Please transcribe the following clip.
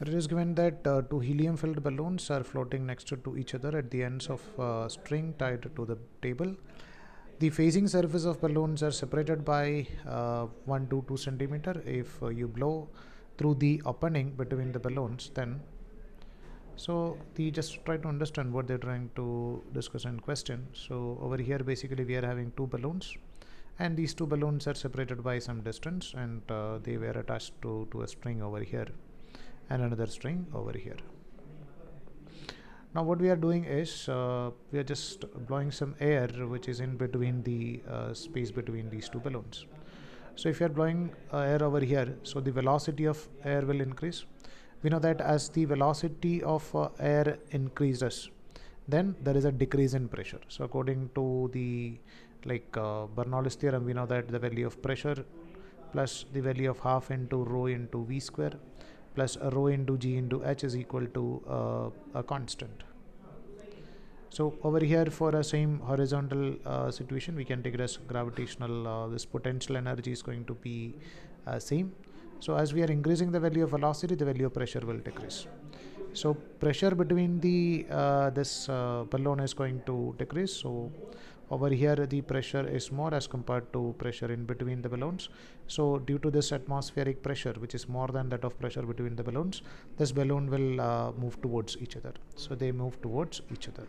It is given that two helium-filled balloons are floating next to each other at the ends of string tied to the table. The facing surface of balloons are separated by 1 to 2 centimeter. If you blow through the opening between the balloons, then just try to understand what they're trying to discuss in question. So over here, basically, we are having two balloons, and these two balloons are separated by some distance, and they were attached to a string over here and another string over here. Now what we are doing is we are just blowing some air which is in between the space between these two balloons. So if you are blowing air over here, so the velocity of air will increase. We know that as the velocity of air increases, then there is a decrease in pressure. So according to the Bernoulli's theorem, we know that the value of pressure plus the value of half into rho into v square plus rho into g into h is equal to a constant. So over here, for a same horizontal situation, we can take it as gravitational. This potential energy is going to be same. So as we are increasing the value of velocity, the value of pressure will decrease. So pressure between the this balloon is going to decrease. So over here the pressure is more as compared to pressure in between the balloons. So due to this atmospheric pressure, which is more than that of pressure between the balloons, this balloon will move towards each other. So they move towards each other.